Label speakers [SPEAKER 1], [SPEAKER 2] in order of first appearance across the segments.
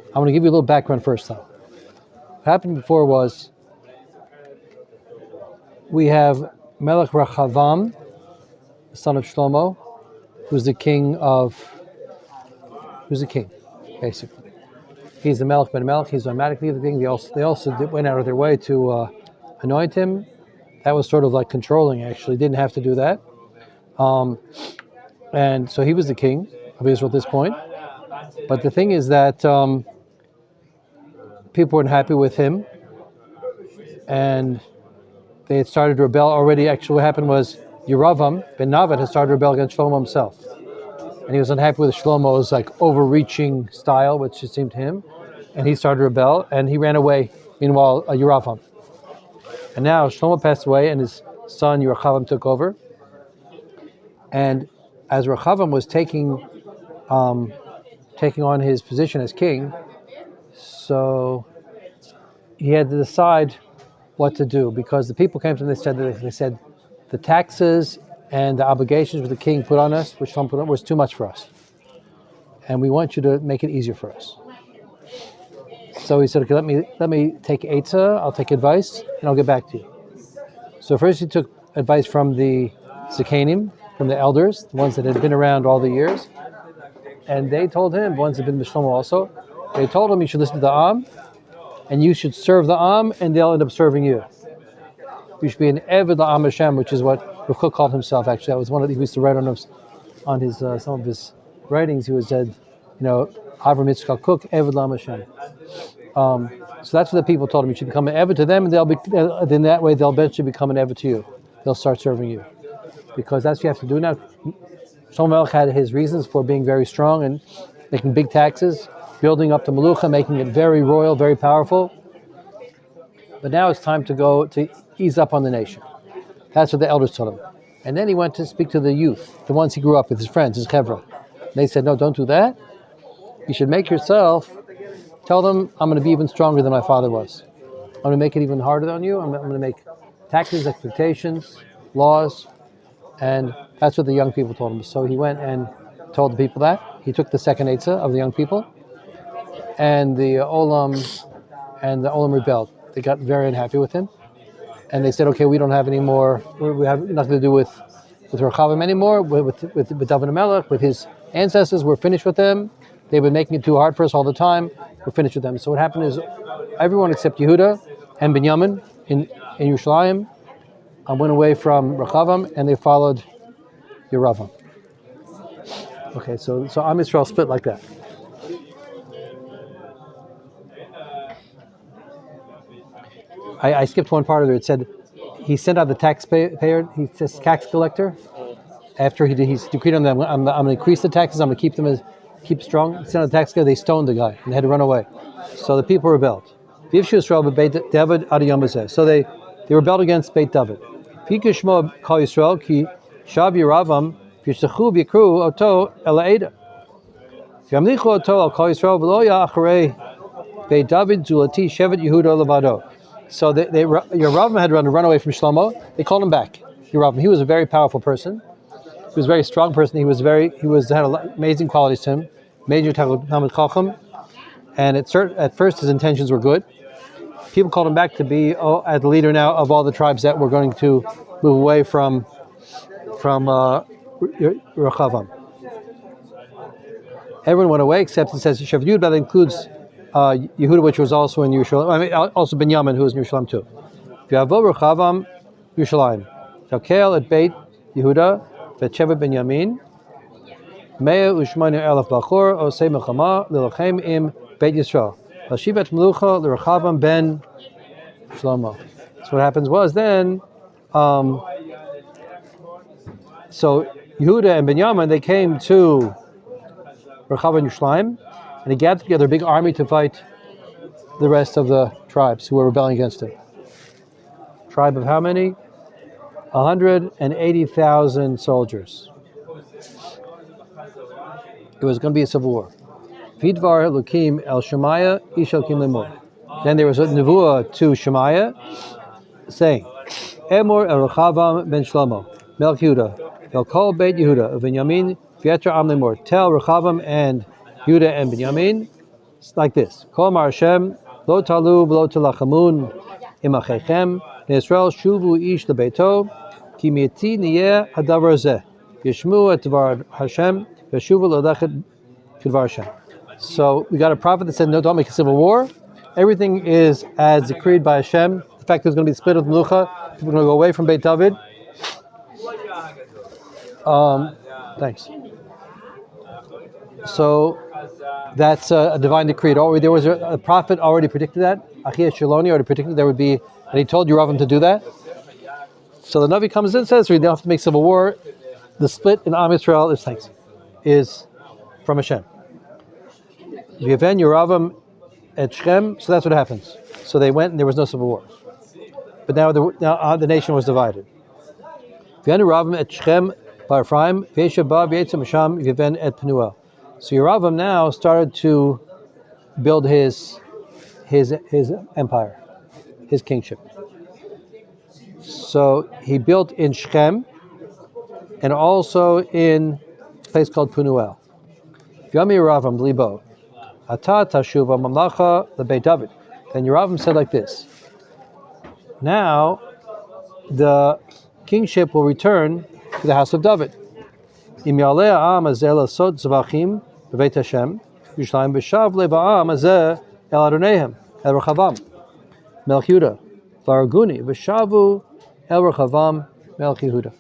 [SPEAKER 1] I'm going to give you a little background first, though. What happened before was we have Melech Rechavam, the son of Shlomo, who's the king, basically. He's the Melech ben Melech. He's automatically the king. They also went out of their way to anoint him. That was sort of like controlling, actually. Didn't have to do that. And so he was the king of Israel at this point. But the thing is that people weren't happy with him. And they had started to rebel already. Actually, what happened was Yeravam ben Navat had started to rebel against Shlomo himself. And he was unhappy with Shlomo's overreaching style, which it seemed to him. And he started to rebel, and he ran away. Meanwhile, Yeravam. And now Shlomo passed away, and his son Yerochavam took over. And as Rechavam was taking on his position as king, so he had to decide what to do, because the people came to him and they said the taxes and the obligations that the king put on us, which Shlomo put on, was too much for us, and we want you to make it easier for us. So he said, okay, let me take Eitzah, I'll take advice, and I'll get back to you. So first he took advice from the Zikanim, from the elders, the ones that had been around all the years, and they told him, the ones that had been with Shlomo also, they told him you should listen to the Am, and you should serve the Am, and they'll end up serving you. You should be an Eved La'am Hashem, which is what Rav Kook called himself. Actually, that was one of he used to write on his some of his writings. He was said, Avram Yitzchak Kook, Eved La'am Hashem. So that's what the people told him. You should become an Eved to them, and then that way they'll eventually become an Eved to you. They'll start serving you, because that's what you have to do now. Shlomo Melech had his reasons for being very strong and making big taxes, building up the Melucha, making it very royal, very powerful. But now it's time to go to ease up on the nation. That's what the elders told him. And then he went to speak to the youth, the ones he grew up with, his friends, his chevra. They said, no, don't do that. You should make yourself, tell them, I'm going to be even stronger than my father was. I'm going to make it even harder on you. I'm going to make taxes, expectations, laws. And that's what the young people told him. So he went and told the people that. He took the second Eitzah of the young people. And the Olam rebelled. They got very unhappy with him. And they said, okay, we don't have any more, we have nothing to do with Rechavam anymore, with David Melech, with his ancestors. We're finished with them. They've been making it too hard for us all the time. We're finished with them. So what happened is everyone except Yehuda and Binyamin in Yerushalayim went away from Rechavam, and they followed Yeravam. Okay, so Am Yisrael split like that. I skipped one part of it. It said he sent out the taxpayer, he says tax collector. After he's decreed on them, I'm going to increase the taxes. I'm going to keep strong. He sent out the tax collector. They stoned the guy and they had to run away. So the people rebelled. So they rebelled against Beit David. So Yeravam had run away from Shlomo. They called him back. Yeravam. He was a very powerful person. He was a very strong person. He had amazing qualities to him. Major Talmud Chacham. And at first his intentions were good. People called him back to be the leader now of all the tribes that were going to move away from Rechavam. Everyone went away except it says Shev Yud, but that includes Yehuda, which was also in Yerushalayim. I mean, also Binyamin, who was in Yerushalayim too. V'yavo Rechavam Yerushalayim. Takel at Beit Yehuda, v'Sheva Binyamin. Mea u'shmanu elef bachor osei melchama lilachem im Beit Yisrael. V'shivat melucha l'Rechavam ben Shlomo. So what happens was then, so Yehuda and Binyamin, they came to Rechavam Yerushalayim, and he gathered together a big army to fight the rest of the tribes who were rebelling against him. Tribe of how many? 180,000 soldiers. It was going to be a civil war. Vidvar Lukim el Shemaiah Ishel Kim Lemor. Then there was a nevuah to Shemaiah saying, Emor el Rechavam ben Shlomo, Melch Yehuda, el Kol Beit Yehuda, of Binyamin, V'yetra Am Lemor. Tell Rechavam and Yehuda and Binyamin, It's like this. Kol Mar Hashem, lo talu v'lo tilachamun imachechem, Yisrael shuvu ish lebeito, ki mi'ti niyeh hadavar zeh, yishmu et dvar Hashem, yeshuvu l'lechet k'dvar Hashem. So we got a prophet that said, no, don't make a civil war. Everything is as decreed by Hashem. The fact there's going to be split of Melucha, people are going to go away from Beit David. Thanks. So that's a divine decree. There was a prophet already predicted that. Achia Shiloni already predicted there would be, and he told Yeravim to do that. So the Navi comes in and says, we don't have to make civil war. The split in Am Yisrael is from Hashem. V'yaven Yeravim et Shem. So that's what happens. So they went and there was no civil war. But now the nation was divided. V'yaven Yeravim et Shem bar Ephraim v'yeshav ba v'yetzim Sham v'yaven et Penuel. So Yeravim now started to build his empire, his kingship. So he built in Shechem and also in a place called Penuel. Yomi Yeravim blibo, ata tashuva mamlacha lebeit David. Then Yeravim said like this: now the kingship will return to the house of David. Im yaleh ha'am hazeh lasot zvachim b'beit Hashem, Yerushalayim v'shav lev ha'am hazeh el adonehem el rechavam melech Yehuda v'araguni v'shavu el rechavam melech Yehuda.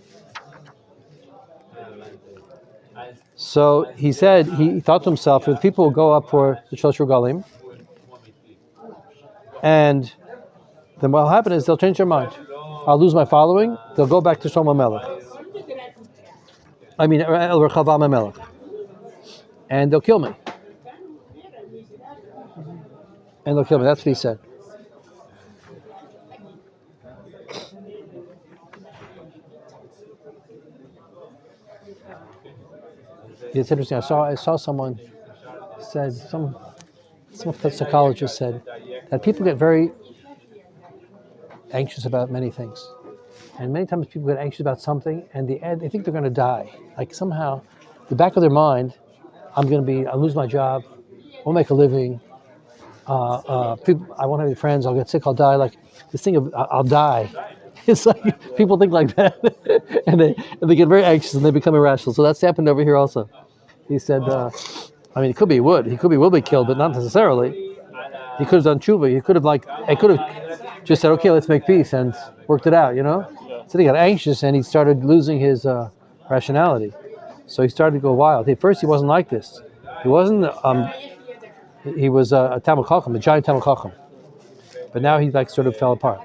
[SPEAKER 1] So he said, he thought to himself, if people will go up for the Shlosh Regalim, and then what will happen is they'll change their mind. I'll lose my following. They'll go back to Shlomo Melech. I mean, El Rechavam HaMelech. And they'll kill me. That's what he said. It's interesting. I saw someone said, some psychologist said that people get very anxious about many things. And many times people get anxious about something and they think they're going to die. Like somehow, the back of their mind, I'll lose my job, I'll make a living, I won't have any friends, I'll get sick, I'll die. Like this thing of I'll die. It's like people think like that, and they get very anxious and they become irrational. So that's happened over here also. He said, it could be he will be killed, but not necessarily. He could have done tshuva. He could have just said, okay, let's make peace and worked it out, So he got anxious and he started losing his rationality. So he started to go wild. At first he wasn't like this. He wasn't. He was a Talmud Chacham, a giant Talmud Chacham. But now he sort of fell apart.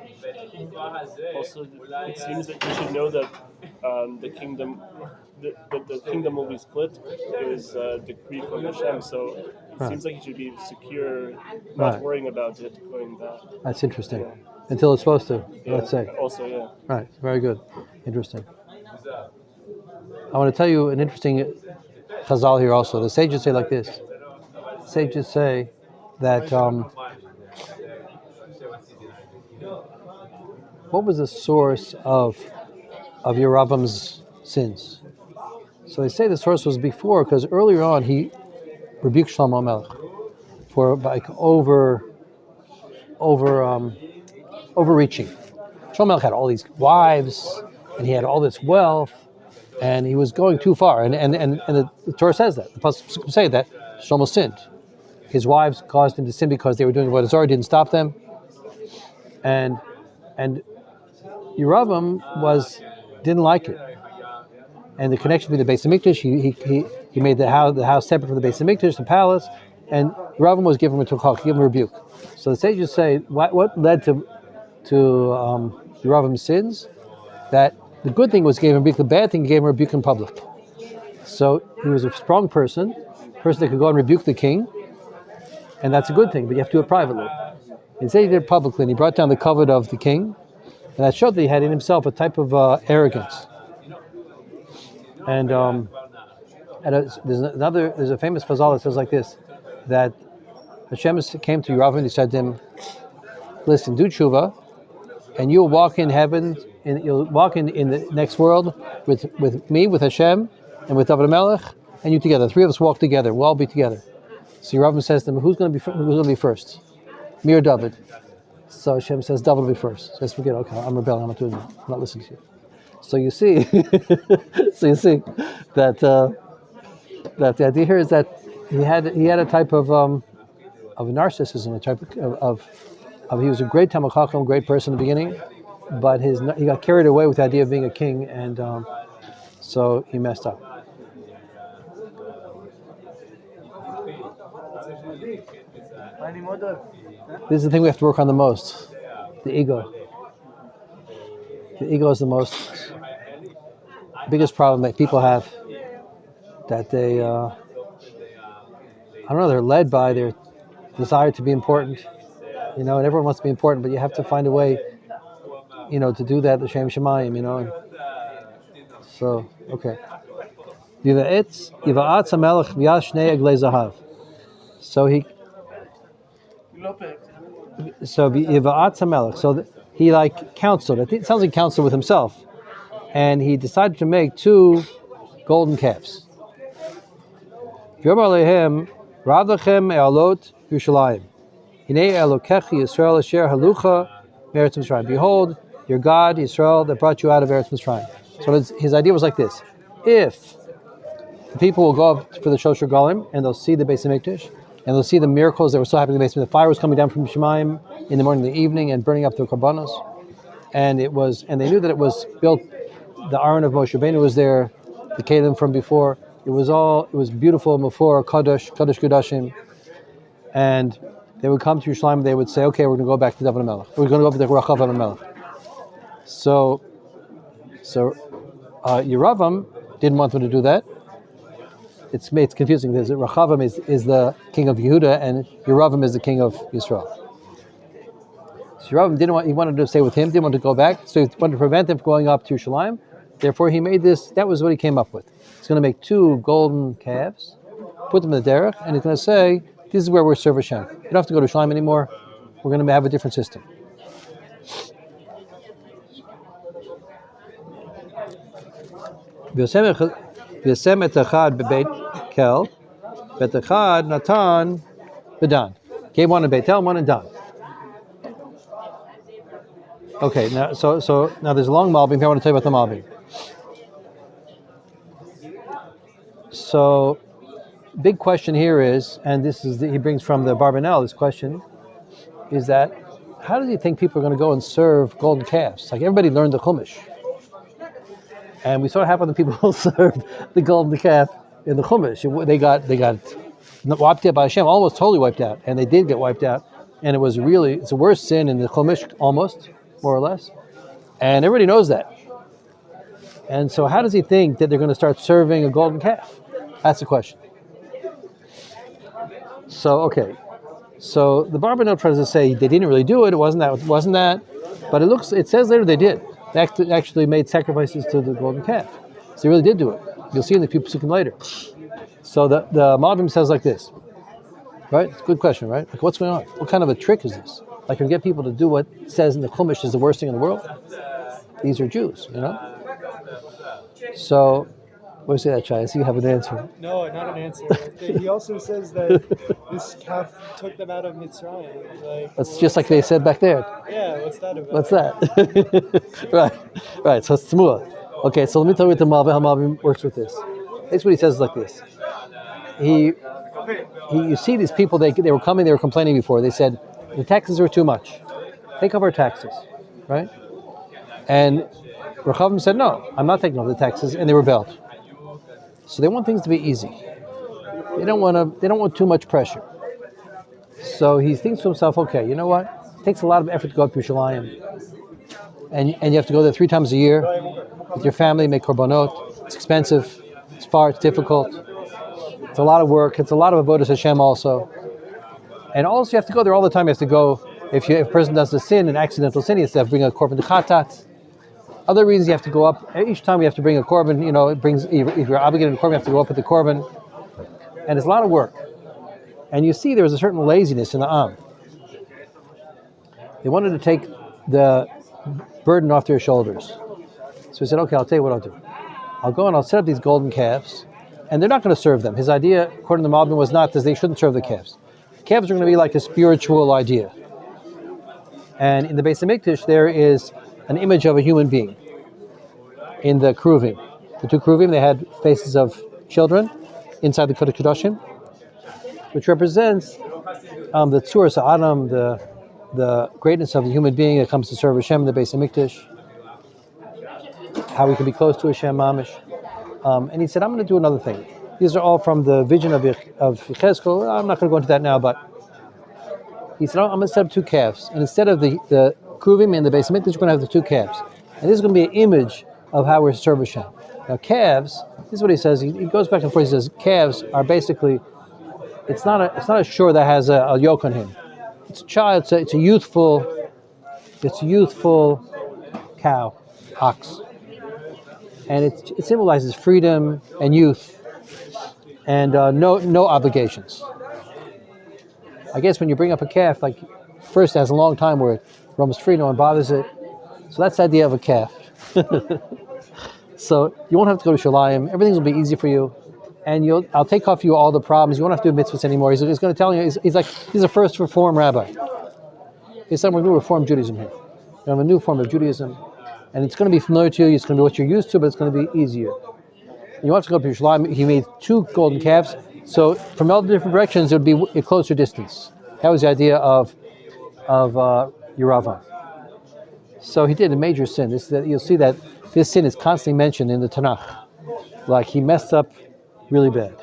[SPEAKER 2] Also, it seems that you should know that the kingdom will be split is decreed from Hashem. So it seems like you should be secure, not worrying about it going back.
[SPEAKER 1] That's interesting. Until it's supposed to, let's say.
[SPEAKER 2] Also, yeah.
[SPEAKER 1] Right. Very good. Interesting. I want to tell you an interesting chazal here also. The sages say like this. The sages say that what was the source of Yeravim's sins? So they say the source was before, because earlier on he rebuked Shlomo Melech for overreaching. Shlomo Melech had all these wives and he had all this wealth and he was going too far. And the Torah says that. The Pasuk say that Shlomo sinned. His wives caused him to sin because they were doing what his Zohar didn't stop them. And Yeravim didn't like it, and the connection between the Beis Hamikdash, he made the house separate from the Beis Hamikdash, the palace, and Yeravim was given a tukach, he gave him a rebuke. So the sages say what led to Yeravim's sins? That the good thing was he gave him a rebuke, the bad thing he gave him a rebuke in public. So he was a strong person that could go and rebuke the king, and that's a good thing, but you have to do it privately. Instead he did it publicly, and he brought down the covet of the king. And that showed that he had in himself a type of arrogance. And there's a famous chazal that says like this, that Hashem came to Yeravim and he said to him, listen, do tshuva, and you'll walk in heaven, you'll walk in the next world with me, with Hashem, and with David Melech, and you together. The three of us walk together. We'll all be together. So Rabbi says to them, who's going to be first? Me or David? So Hashem says, David will be first. Says, forget, okay, I'm rebelling, I'm not doing it. I'm not listening to you. So you see, that that the idea here is that he had a type of narcissism, a type of he was a great Talmid Chacham, great person in the beginning, but he got carried away with the idea of being a king, and so he messed up. This is the thing we have to work on the most, the ego. The ego is the biggest problem that people have, that they, they're led by their desire to be important, and everyone wants to be important, but you have to find a way, to do that, l'shem shamayim, and so, okay. So he counseled. It sounds like counseled with himself, and he decided to make 2 golden calves. Behold, your God, Yisrael, that brought you out of Eretz Mitzrayim. So his idea was like this: if the people will go up for the Shosher Golim, and they'll see the Beis Hamikdash, and they'll see the miracles that were so happening in the basement. The fire was coming down from Shemayim in the morning and the evening and burning up the korbanos. And they knew that it was built, the Aharon of Moshe Rabbeinu was there, the Kalim from before. It was beautiful, Mefor, Kodesh Kodashim. And they would come to Yerushalayim and they would say, okay, we're going to go back to David HaMelech. We're going to go over to Rachav HaMelech. So Yeravam didn't want them to do that. It's confusing because Rechavam is the king of Yehuda and Yeravam is the king of Yisrael. So Yeravam he wanted to stay with him, didn't want to go back, so he wanted to prevent him from going up to Yerushalayim. Therefore he made this, that was what he came up with. He's going to make 2 golden calves, put them in the derech, and he's going to say, this is where we're serve Hashem. You don't have to go to Yerushalayim anymore, we're going to have a different system. V'yasem et echad bebeit kel, v'et echad natan b'dan. Gave one in Beit Kel, one in Dan. Okay, now so now there's a long malbim here. I want to tell you about the malbim. So, big question here is, and this is he brings from the Barbanel. This question is that how do you think people are going to go and serve golden calves? Like everybody learned the Chumash. And we saw what happened when people served the golden calf in the Chumash. They got wiped out by Hashem, almost totally wiped out. And they did get wiped out. And it's the worst sin in the Chumash, almost, more or less. And everybody knows that. And so how does he think that they're going to start serving a golden calf? That's the question. So, okay. So the Barbanel tries to say they didn't really do it. It wasn't that. But it says later they did. They actually made sacrifices to the golden calf. So they really did do it. You'll see in the few psukim later. So the Malbim says like this, right? It's a good question, right? Like what's going on? What kind of a trick is this? Like you get people to do what it says in the Chumash is the worst thing in the world? These are Jews, So, what do you say that, Shai? I see you have an answer.
[SPEAKER 3] No, not an answer. He also says that this calf took them out of Mitzrayim.
[SPEAKER 1] That's just like they said back there.
[SPEAKER 3] Yeah, what's that about?
[SPEAKER 1] What's that? Right. So it's Tzmuah. Okay, so let me tell you what how Malbim works with this. That's what he says like this. You see these people, they were coming, they were complaining before. They said, the taxes are too much. Take off our taxes, right? And Rechavam said, no, I'm not taking off the taxes, and they rebelled. So they want things to be easy. They don't want too much pressure. So he thinks to himself, okay, you know what? It takes a lot of effort to go up to Yerushalayim. And you have to go there 3 times a year with your family, make korbanot. It's expensive, it's far, it's difficult. It's a lot of work, it's a lot of avodas Hashem also. And also you have to go there all the time. You have to go, if a person does a sin, an accidental sin, you have to bring a korban to chatat. Other reasons you have to go up, each time you have to bring a korban, if you're obligated to korban, you have to go up with the korban. And it's a lot of work. And you see there was a certain laziness in the Am. They wanted to take the burden off their shoulders. So he said, okay, I'll tell you what I'll do. I'll go and I'll set up these golden calves, and they're not going to serve them. His idea, according to the Malbim, was not that they shouldn't serve the calves. Calves are going to be like a spiritual idea. And in the Beis HaMikdash, there is an image of a human being in the Kruvim. The two Kruvim, they had faces of children inside the Kodesh Kodashim, which represents the Tzuras Adam, the greatness of the human being that comes to serve Hashem in the Beis HaMikdash, how we can be close to Hashem Mamish. And he said, I'm going to do another thing. These are all from the vision of Yechezkel. I'm not going to go into that now, but he said, I'm going to set up two calves. And instead of the Kruvim and the Beis HaMikdash, we're going to have the two calves. And this is going to be an image of how we're to serve Hashem. Now, calves, this is what he says. He goes back and forth. He says, calves are basically, it's not a shore that has a yoke on him. It's a child. It's a youthful cow, ox, and it symbolizes freedom and youth, and no obligations. I guess when you bring up a calf, like first it has a long time where it roams free, no one bothers it. So that's the idea of a calf. So you won't have to go to Shalayim. Everything will be easy for you, and I'll take off you all the problems. You won't have to do mitzvahs anymore. He's going to tell you. He's a first reform rabbi. He said, we're going to reform Judaism here. We have a new form of Judaism, and it's going to be familiar to you. It's going to be what you're used to, but it's going to be easier. And you won't have to go to Yerushalayim. He made two golden calves, so from all the different directions, it would be a closer distance. That was the idea of Yeravam. So he did a major sin. You'll see that this sin is constantly mentioned in the Tanakh. Like he messed up really bad.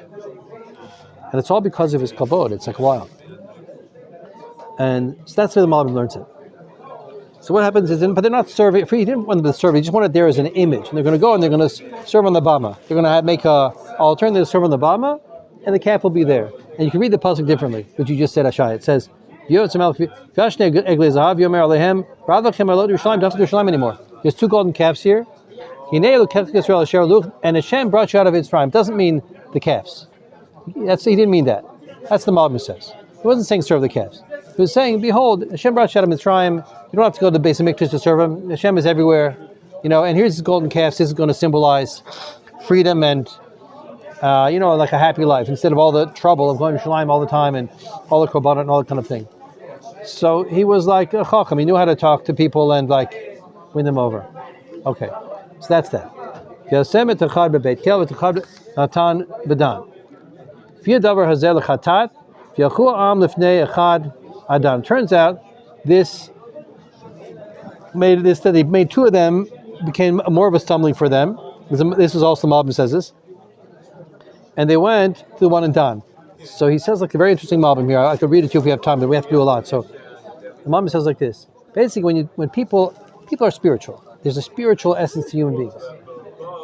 [SPEAKER 1] And it's all because of his kabod. It's like wild. And so that's where the Malbim learns it. So what happens is, but they're not serving. He didn't want them to serve. He just wanted it there as an image. And they're going to go and they're going to serve on the bama. They're going to make a alternative serve on the bama, and the calf will be there. And you can read the pasuk differently, which you just said, Ashai. It says, don't have to do Yerushalayim anymore. There's two golden calves here. And Hashem brought you out of its prime. Doesn't mean the calves. He didn't mean that. That's the Malbim says. He wasn't saying serve the calves. He was saying, behold, Hashem brought you out of Mitzrayim. You don't have to go to the Beis HaMikdash to serve him. Hashem is everywhere. And here's his golden calves. This is going to symbolize freedom and, like a happy life, instead of all the trouble of going to Shalayim all the time and all the korbanot and all that kind of thing. So he was like a chacham. He knew how to talk to people and win them over. Okay, so that's that. Turns out they made two of them, became more of a stumbling for them. This is also Malbim says this. And they went to the one in Dan. So he says a very interesting Malbim here. I could read it to you if we have time, but we have to do a lot. So the Malbim says like this. Basically, when people are spiritual, there's a spiritual essence to human beings.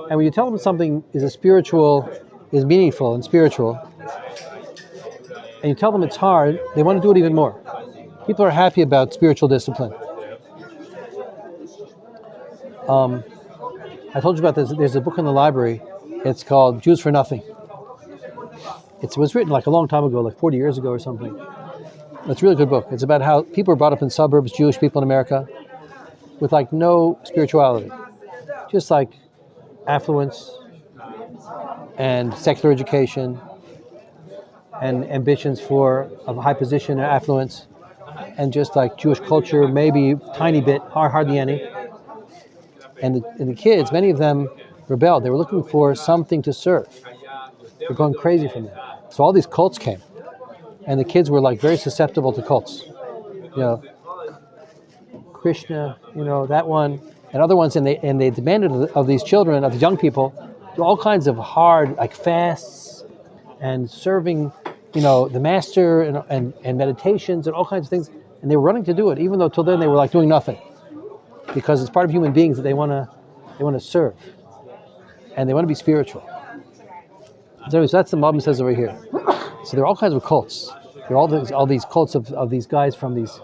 [SPEAKER 1] And when you tell them something is meaningful and spiritual, and you tell them it's hard, they want to do it even more. People are happy about spiritual discipline. I told you about this. There's a book in the library. It's called Jews for Nothing. It was written a long time ago, 40 years ago or something. It's a really good book. It's about how people are brought up in suburbs, Jewish people in America, with no spirituality. Just affluence and secular education and ambitions for a high position and affluence, and just Jewish culture, maybe tiny bit, hardly any. And the kids, many of them rebelled. They were looking for something to serve. They're going crazy from that. So all these cults came, and the kids were very susceptible to cults. Krishna, that one, and other ones, and they demanded of these children, of the young people, do all kinds of hard fasts and serving, the master and meditations and all kinds of things, and they were running to do it, even though till then they were doing nothing, because it's part of human beings that they want to serve, and they want to be spiritual. So that's the Malbim says over here. So there are all kinds of cults. There are all these cults of these guys from these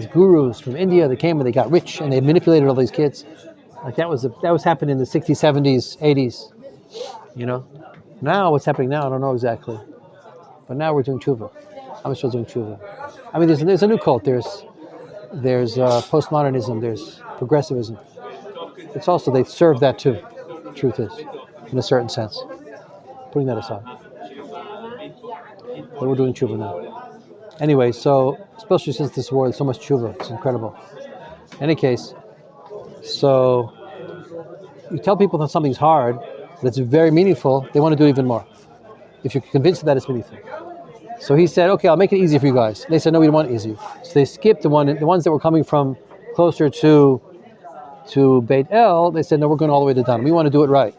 [SPEAKER 1] gurus from India. They came and they got rich and they manipulated all these kids. That was happening in the 60s, 70s, 80s. Now what's happening now, I don't know exactly. But now we're doing tshuva. I'm still doing tshuva. I mean, there's a new cult. There's postmodernism. There's progressivism. It's also, they serve that too. The truth is, in a certain sense. putting that aside. But we're doing tshuva now. Anyway, so especially since this war, there's so much tshuva. It's incredible. In any case, so you tell people that something's hard, but it's very meaningful, they want to do even more. If you're convinced that it's meaningful. So he said, okay, I'll make it easy for you guys. They said, no, we don't want it easy. So they skipped the ones that were coming from closer to Beit El. They said, no, we're going all the way to Dan. We want to do it right.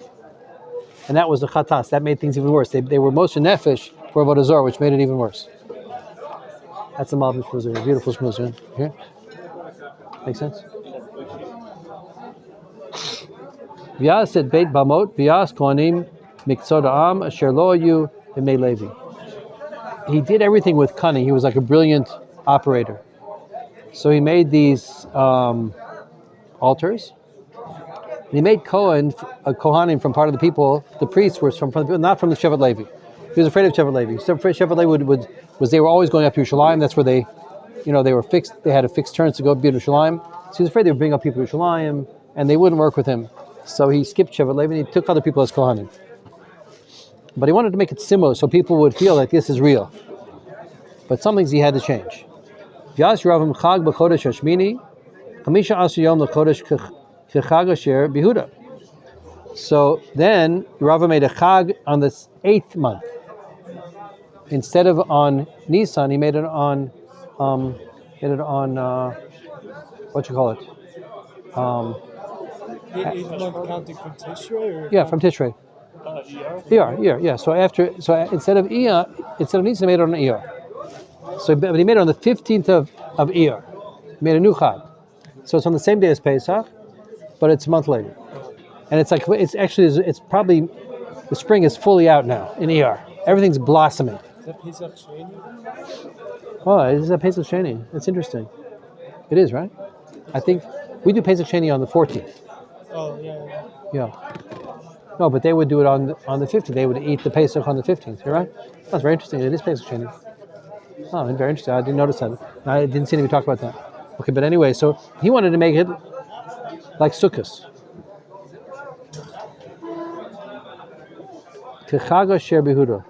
[SPEAKER 1] And that was the chatas. That made things even worse. They were Moshe Nefesh for Avodah Zarah, which made it even worse. That's the Malbim Shmuzin, a beautiful Shmuzin. Here? Make sense? Vyas said Beit Bamot, Vyas Kohanim, Miktzod Am, Asher Lo Yu, B'mei Levi. He did everything with cunning. He was like a brilliant operator. So he made these altars. And he made Kohanim from part of the people. The priests were from the people, not from the Shevet Levi. He was afraid of Shevet Levi. So afraid Shevet Levi was they were always going up to Yerushalayim. That's where they were fixed. They had a fixed turns to go to Yerushalayim. So he was afraid they would bring up people to Yerushalayim, and they wouldn't work with him. So he skipped Shevet Levi and he took other people as Kohanim. But he wanted to make it similar so people would feel that this is real. But some things he had to change. Vyas Ravim Chag b'Chodesh Hashmini, Chamisha Asu Yom l'Chodesh Chag Asher Behuda. So then Rava made a Chag on the 8th month. Instead of on Nisan, he made it on what you call it?
[SPEAKER 3] 8th month counting from Tishrei?
[SPEAKER 1] Yeah, from Tishrei. Iyar, yeah. So instead of Nisan, he made it on Iyar. But he made it on the 15th of Iyar. He made a new Chag. So it's on the same day as Pesach, but it's a month later. And it's probably, the spring is fully out now in Iyar. Everything's blossoming.
[SPEAKER 3] Is that Pesach Sheni?
[SPEAKER 1] Oh, it is a Pesach Sheni. It's interesting. It is, right? I think we do Pesach Sheni on the 14th.
[SPEAKER 3] Oh, yeah.
[SPEAKER 1] Yeah. No, but they would do it on the 15th. They would eat the Pesach on the 15th. You're right? That's very interesting. It is Pesach Sheni. Oh, very interesting. I didn't notice that. I didn't see anybody talk about that. Okay, but anyway, so he wanted to make it like Sukkot. Kechaga Sher Behuda.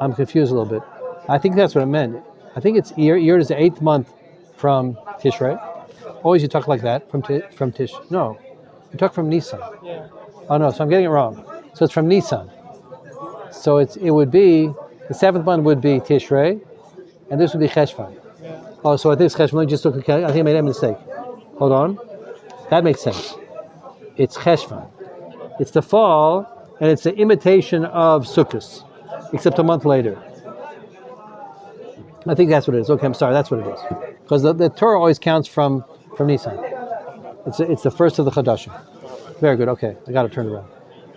[SPEAKER 1] I'm confused a little bit. I think that's what it meant. I think it's Iyar. Iyar is the 8th month from Tishrei. Always you talk like that from Tish. No, you talk from Nisan.
[SPEAKER 3] Yeah.
[SPEAKER 1] Oh no, so I'm getting it wrong. So it's from Nisan. So it would be the 7th month would be Tishrei, and this would be Cheshvan.
[SPEAKER 3] Yeah.
[SPEAKER 1] Oh, so I think it's Cheshvan. Let me just look. I think I made a mistake. Hold on. That makes sense. It's Cheshvan. It's the fall, and it's the imitation of Sukkot, except a month later. I think that's what it is. Okay, I'm sorry. That's what it is. Because the Torah always counts from Nisan. It's the first of the Chadashim. Very good. Okay, I got it turned around.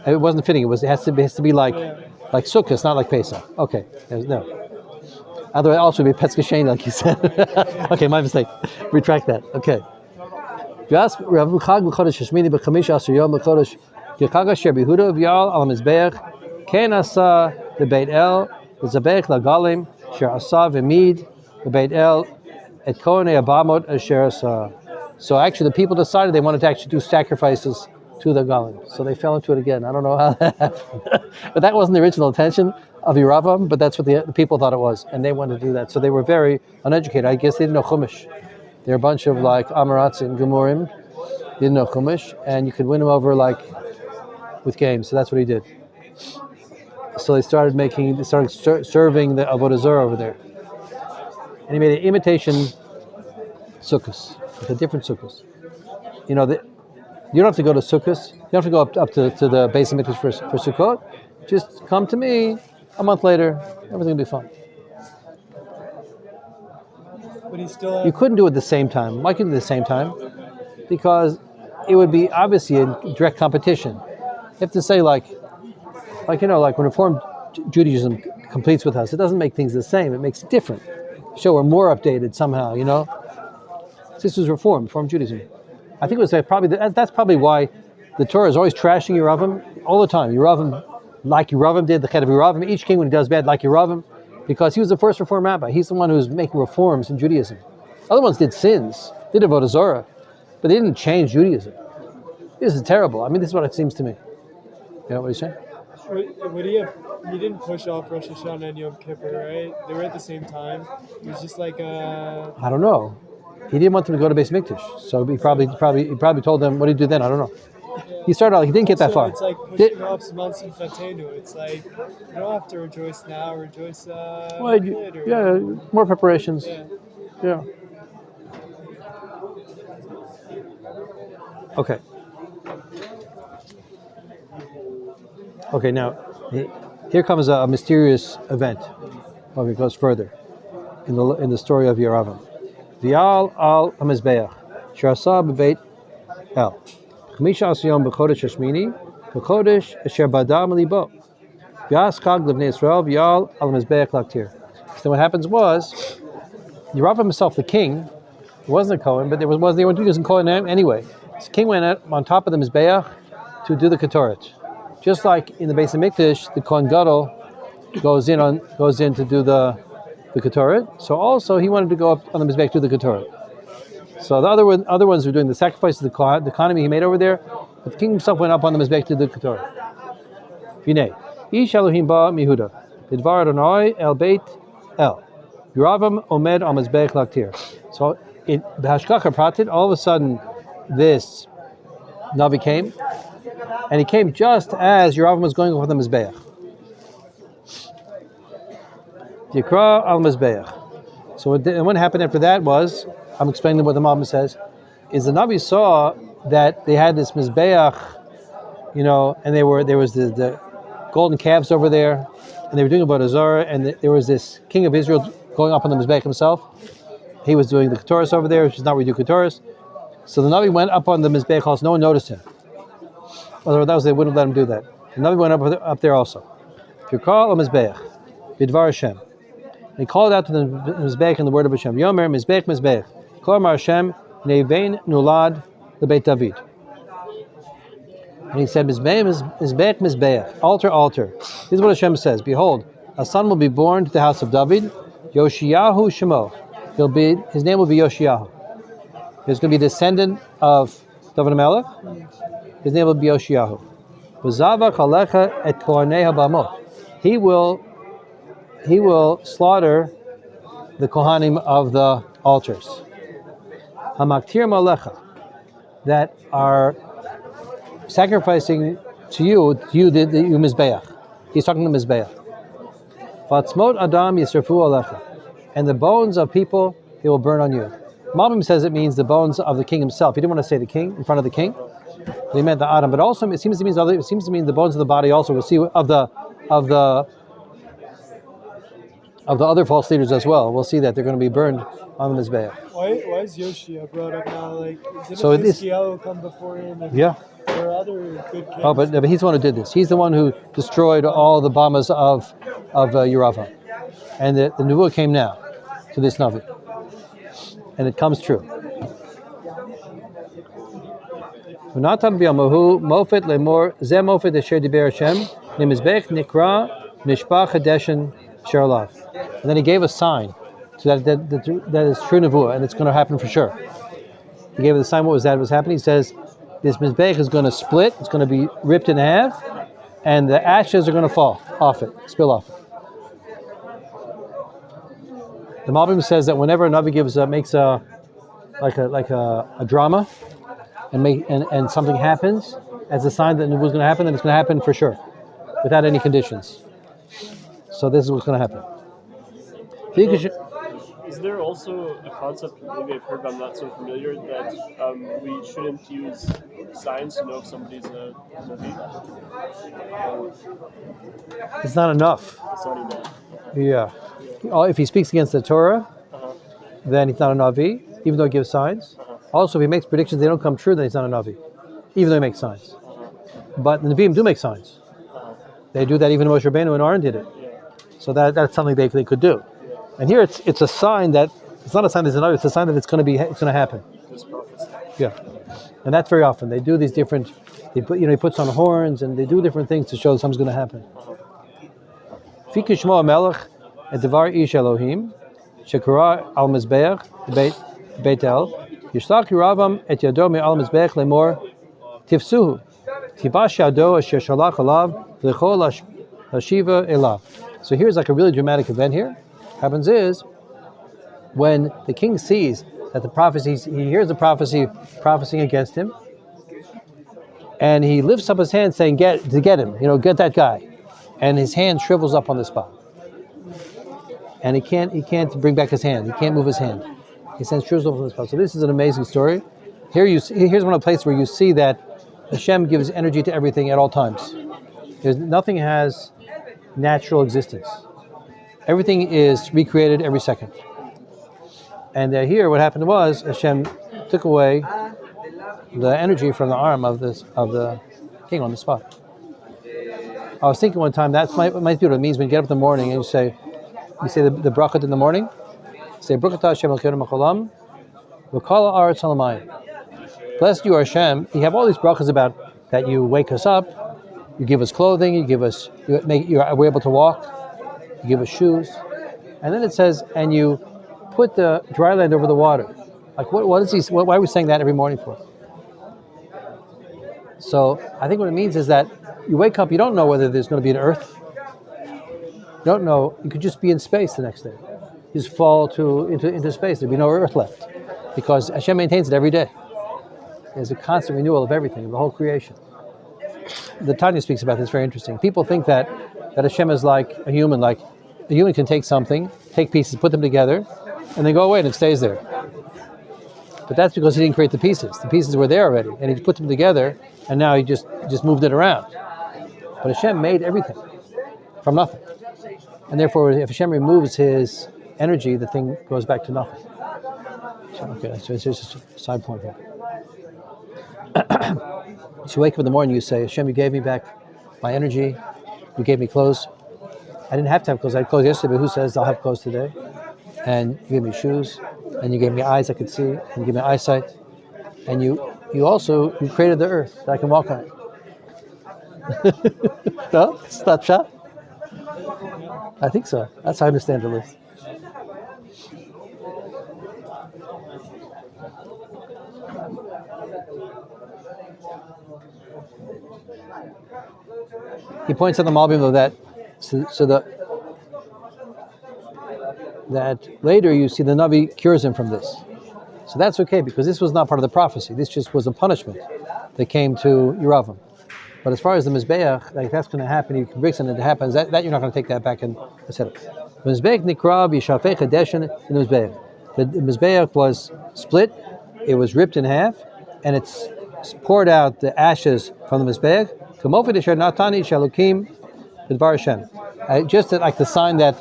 [SPEAKER 1] It wasn't fitting. It has to be like Sukkot, not like Pesach. Okay, no. Otherwise, also be Pesach Sheni, like you said. Okay, my mistake. Retract that. Okay. Just Rav Chag b'Chodesh Hashmini b'Chamish Asher Yom b'Chodesh Yechag Asher Behuda v'Yal Al Mizbeach Ken Asa B'Beit El V'Zabech LaGalim Sher Asa V'Mid B'Beit El Et Kohenei Abamot Asher Asa. So actually, the people decided they wanted to actually do sacrifices to the Galim. So they fell into it again. I don't know how that happened. But that wasn't the original intention of Yeravam, but that's what the people thought it was. And they wanted to do that. So they were very uneducated. I guess they didn't know Chumash. They're a bunch of like Amarats and Gemurim. They didn't know Chumash. And you could win them over like with games. So that's what he did. So they started serving the Avodah Zarah over there. And he made an imitation sukkahs, like a different sukkahs. You know, you don't have to go to sukkahs. You don't have to go up to the base of mikvah for Sukkot. Just come to me a month later. Everything will be fine.
[SPEAKER 3] But he still.
[SPEAKER 1] You couldn't do it at the same time. Why couldn't you do it at the same time? Because it would be obviously in direct competition. You have to say like when Reform Judaism completes with us, it doesn't make things the same. It makes it different. Show we're more updated somehow. You know, this was Reform Judaism. I think it was that's probably why the Torah is always trashing Yeravam all the time. Yeravam, like Yeravam did, the head of Yeravam, each king when he does bad, like Yeravam, because he was the first Reform rabbi. He's the one who's making reforms in Judaism. Other ones did sins, did Avodah Zarah, but they didn't change Judaism. This is terrible. I mean, this is what it seems to me. You know what he's saying?
[SPEAKER 3] Would he have? He didn't push off Rosh Hashanah and Yom Kippur, right? They were at the same time. It was just like
[SPEAKER 1] I don't know. He didn't want them to go to Beis Mikdash, so he probably told them, what did he do then? I don't know. He started out, he didn't get that far.
[SPEAKER 3] It's like pushing off Zman Simchatenu. It's like you don't have to rejoice now. Rejoice later.
[SPEAKER 1] Yeah, more preparations. Yeah. Okay. Okay, now here comes a mysterious event. Okay, it goes further in the story of Yeravam. Vial al hamizbeach, sharasa bebeit el. Chamisha asiyom b'chodesh hashmini, b'chodesh asher badam libo. V'as chag l'bnei Yisrael vial al hamizbeach laktir. So what happens was, Yeravam himself, the king, wasn't a Kohen, but they were using Kohen anyway. So the king went out on top of the mizbeach to do the ketoret. Just like in the Beis Hamikdash, the Kohen Gadol goes in to do the ketoret. So also he wanted to go up on the mizbeach to do the ketoret. So the other ones were doing the sacrifices, the economy he made over there, but the king himself went up on the mizbeach to do the ketoret. Vinay, Ish Elohim ba mihuda, bidvar Adonai el beit el, Yeravam omed al mizbeach laktir. So the hashgacha pratit, all of a sudden this Navi came. And he came just as Yeravam was going over the Mizbeach. Yikra al Mizbeach. So what happened after that was, I'm explaining what the Malbim says, is the Navi saw that they had this Mizbeach, and there was the golden calves over there, and they were doing about Azara, and there was this king of Israel going up on the Mizbeach himself. He was doing the Ketores over there, which is not where you do Ketores. So the Navi went up on the Mizbeach also. No one noticed him. Otherwise, they wouldn't let him do that. The Navi went up there also. If you call a Mizbeach, Bidvar Hashem, and he called out to the Mizbeach in the word of Hashem. Yomer Mizbeach Mizbeach. Kol Mar Hashem Nevein Nulad LeBeit David. And he said, Mizbeach Mizbeach, altar, altar. This is what Hashem says. Behold, a son will be born to the house of David. Yoshiyahu Shemo. His name will be Yoshiyahu. He's going to be a descendant of David Melech. His name will be Yoshiyahu. He will slaughter the Kohanim of the altars. Hamaktir Malecha, that are sacrificing to you the Mizbeach. He's talking to Mizbeach. Vatzmot Adam Yisrafu Alecha, and the bones of people he will burn on you. Malbim says it means the bones of the king himself. He didn't want to say the king in front of the king. He meant the Adam, but also it seems to mean the bones of the body also. We'll see of the other false leaders as well. We'll see that they're going to be burned on the Mizbeach.
[SPEAKER 3] Why is Yoshia brought up now? Like, didn't
[SPEAKER 1] So
[SPEAKER 3] Ezekiel come before him?
[SPEAKER 1] Yeah.
[SPEAKER 3] There are other good kings.
[SPEAKER 1] Oh, but he's the one who did this. He's the one who destroyed all the bombers of Yeravam. And the Nevuah came now to this Navi. And it comes true. V'natan b'yamahu mofet lemor zeh mofet asher diber Hashem nimizbech nikra nishpach hadeshen sheralav. And then he gave a sign so that is true Nevuah, and it's going to happen for sure. He gave the sign. What was that? Was happening? He says this mizbech is going to split. It's going to be ripped in half, and the ashes are going to fall off it, spill off it. The Malbim says that whenever a Navi makes a drama, and something happens as a sign that it was going to happen, then it's going to happen for sure, without any conditions. So this is what's going to happen.
[SPEAKER 2] Is there also a concept, maybe I've heard but I'm not so familiar, that we shouldn't use signs to know if somebody's a Navi?
[SPEAKER 1] It's not enough.
[SPEAKER 2] It's not enough.
[SPEAKER 1] Yeah. If he speaks against the Torah, then he's not a Navi, even though he gives signs. Also, if he makes predictions, they don't come true, then he's not a Navi, even though he makes signs. But the Nevi'im do make signs. They do that, even Moshe Rabbeinu and Aharon did it. So that's something they could do. And here it's a sign that, it's not a sign that it's a Navi, it's a sign that it's going to happen. Yeah. And that's very often. They do these different, he puts on horns, and they do different things to show that something's going to happen. Fiki Shmo HaMelech et Devar Ish Elohim Shekara al Mizbeach Beit El Yishlach Yeravam et Yado Me'al Mizbeach Lemor Tifsuhu Tibash yado asher shalach alav v'chol hashiva elav. So here's like a really dramatic event here. What happens is, when the king sees that the prophecy, he hears the prophecy prophesying against him, and he lifts up his hand saying, get him, get that guy. And his hand shrivels up on the spot. And he can't bring back his hand. He can't move his hand. His hand shrivels up on the spot. So this is an amazing story. Here's one of the places where you see that Hashem gives energy to everything at all times. Nothing has natural existence. Everything is recreated every second. And here, what happened was Hashem took away the energy from the arm of the king on the spot. I was thinking one time that might be what it means when you get up in the morning and you say the brachot in the morning. Say Baruch atah Hashem Elokeinu Mecholam v'kol haaretz halamayim. Blessed you are Hashem. You have all these brachas about that you wake us up, you give us clothing, we're able to walk, you give us shoes, and then it says, and you put the dry land over the water. Like what is he? Why are we saying that every morning for? So I think what it means is that you wake up, you don't know whether there's going to be an earth. You don't know. You could just be in space the next day. You just fall into space. There'd be no earth left because Hashem maintains it every day. There's a constant renewal of everything, of the whole creation. The Tanya speaks about this, very interesting. People think that Hashem is like a human. Like a human can take pieces, put them together, and then go away and it stays there. But that's because he didn't create the pieces. The pieces were there already, and he put them together, and now he just moved it around. But Hashem made everything from nothing. And therefore, if Hashem removes his energy, the thing goes back to nothing. Okay, so it's just a side point here. So you wake up in the morning, you say, Hashem, you gave me back my energy, you gave me clothes. I didn't have to have clothes. I had clothes yesterday, but who says I'll have clothes today? And you gave me shoes, and you gave me eyes I could see, and you gave me eyesight. And you created the earth that I can walk on it. No? It's not shot? I think so. That's how I understand the list. He points out the Malbim though that that later you see the Navi cures him from this. So that's okay because this was not part of the prophecy. This just was a punishment that came to Yeravam. But as far as the Mizbeach, like that's going to happen, you can bring something that happens, that you're not going to take that back and set it. The Mizbeach Nikrab Yishafei Chadeshin in the Mizbeach. The Mizbeach was split, it was ripped in half, and it's poured out the ashes from the Mizbeach. Just like the sign that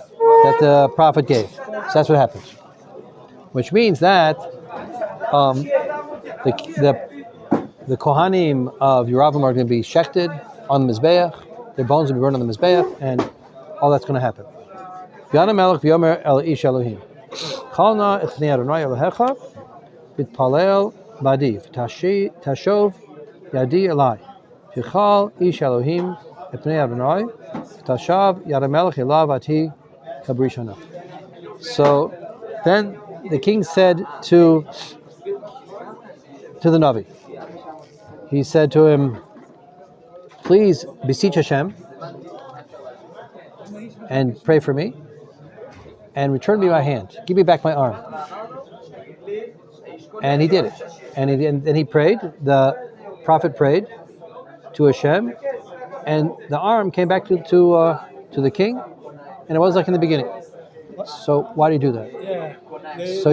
[SPEAKER 1] the prophet gave. So that's what happens. Which means that the Kohanim of Yeravam are going to be shechted on the Mizbeach, their bones will be burned on the Mizbeach, and all that's going to happen. Yana Melech v'yomer el ish Elohim. Chalna et pnei Adonai Elohecha v'tpalel badiv tashov yadi elai. V'chal ish Elohim et pnei Adonai tashav yad melech elav ati kabrishana. So then the king said to the Navi, he said to him, please beseech Hashem and pray for me and return me my hand. Give me back my arm. And he did it. And then he prayed, the prophet prayed to Hashem, and the arm came back to the king, and it was like in the beginning. So why did he do that?
[SPEAKER 3] Yeah.
[SPEAKER 1] So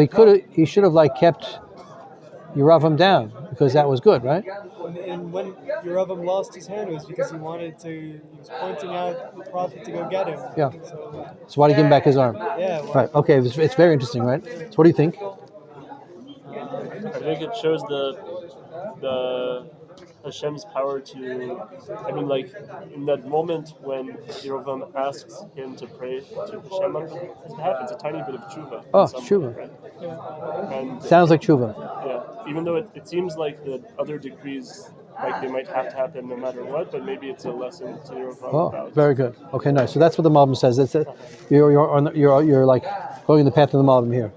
[SPEAKER 1] he should have kept Yeravam down, because that was good, right?
[SPEAKER 3] And when Yeravam lost his hand, it was because he was pointing out the prophet to go get him.
[SPEAKER 1] Yeah. So why did he give him back his arm?
[SPEAKER 3] Yeah.
[SPEAKER 1] Right. Okay. It's very interesting, right? So what do you think?
[SPEAKER 2] I think it shows the Hashem's power to, in that moment when Yeravam asks him to pray to Hashem on his behalf, it's a tiny bit of tshuva.
[SPEAKER 1] Oh, tshuva.
[SPEAKER 2] Right? Yeah. And
[SPEAKER 1] sounds like tshuva.
[SPEAKER 2] Yeah, even though it seems like the other decrees, they might have to happen no matter what, but maybe it's a lesson to Yeravam about.
[SPEAKER 1] Very good. Okay, nice. So that's what the Malbim says. You're going in the path of the Malbim here.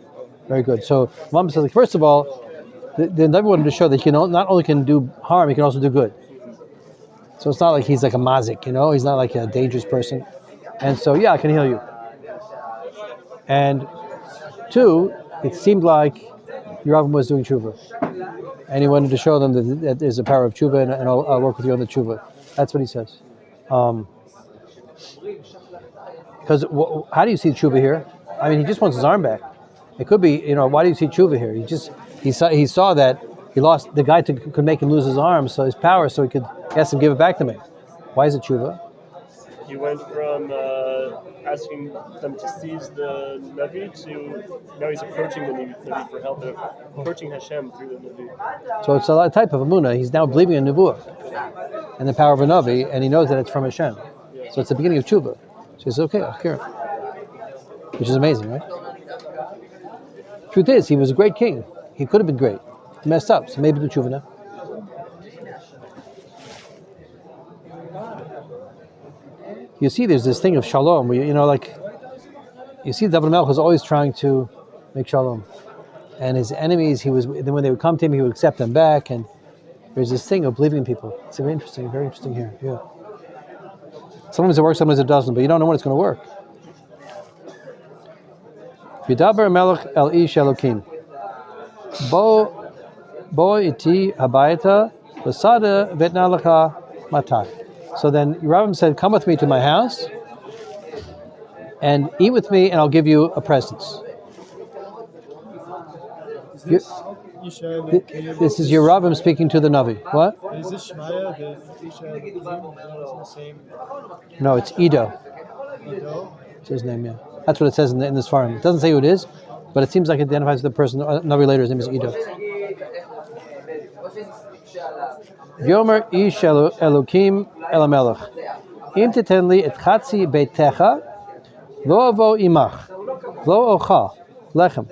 [SPEAKER 1] Very good. So Malbim says, first of all, the Navi wanted to show that he not only can do harm, he can also do good. So it's not like he's like a mazik, you know? He's not like a dangerous person. And so, yeah, I can heal you. And two, it seemed like Yeravam was doing tshuva. And he wanted to show them that there's a power of tshuva, and I'll work with you on the tshuva. That's what he says. Because how do you see tshuva here? I mean, he just wants his arm back. It could be, why do you see tshuva here? He saw that he lost, the guy could make him lose his arm, so his power, so he could ask him, give it back to me. Why is it tshuva?
[SPEAKER 2] He went from asking them to seize the Navi to now he's approaching the Navi for help, approaching Hashem through the Navi.
[SPEAKER 1] So it's a type of Amunah. He's now believing in Nevuah and the power of a Navi, and he knows that it's from Hashem. So it's the beginning of tshuva. So he says, okay, I'll hear it. Which is amazing, right? Truth is, he was a great king. He could have been great. He messed up, so maybe do tshuva now. You see, there's this thing of shalom, where, you see David Melch was always trying to make shalom. And his enemies, then when they would come to him, he would accept them back, and there's this thing of believing in people. It's very interesting here, yeah. Sometimes it works, sometimes it doesn't, but you don't know when it's going to work. V'daber melech el ish Elokim. Bo iti habayita v'sada v'etna lecha matai. So then Yeravam said, come with me to my house and eat with me, and I'll give you a present. This is Yeravam speaking to the Navi. What?
[SPEAKER 3] Is this Shmaya, the Isha, the same?
[SPEAKER 1] No, it's Edo.
[SPEAKER 3] Edo?
[SPEAKER 1] It's his name, yeah. That's what it says in this farm. It doesn't say who it is, but it seems like it identifies the person. Navi later, his name is Edo. Yomer ish Elokim el Melech. Im titen li et chatzi beitecha, lo avo imach, lo ocha, lechem,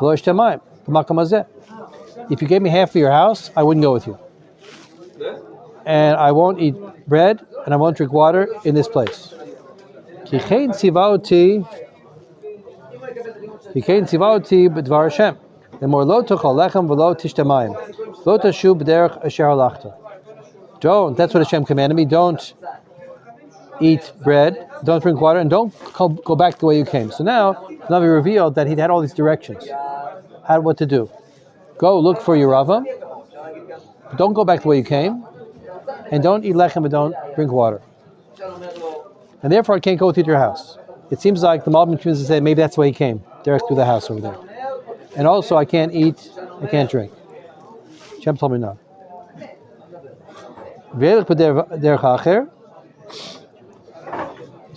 [SPEAKER 1] lo eshte mayim, b'makom hazeh. If you gave me half of your house, I wouldn't go with you. And I won't eat bread, and I won't drink water in this place. Ki chein tzivauti b'dvar Hashem. Lemor lo tochal lechem v'lo tishte mayim. Lo tashu b'derech asher halachta. That's what Hashem commanded me. Don't eat bread, don't drink water, and don't go back the way you came. So now, Navi revealed that he'd had all these directions. What to do. Go look for Yeravam, don't go back the way you came, and don't eat lechem, and don't drink water. And therefore I can't go with you to your house. It seems like the Malbim Twins say maybe that's the way he came, direct through the house over there. And also I can't eat, I can't drink. Hashem told me no. So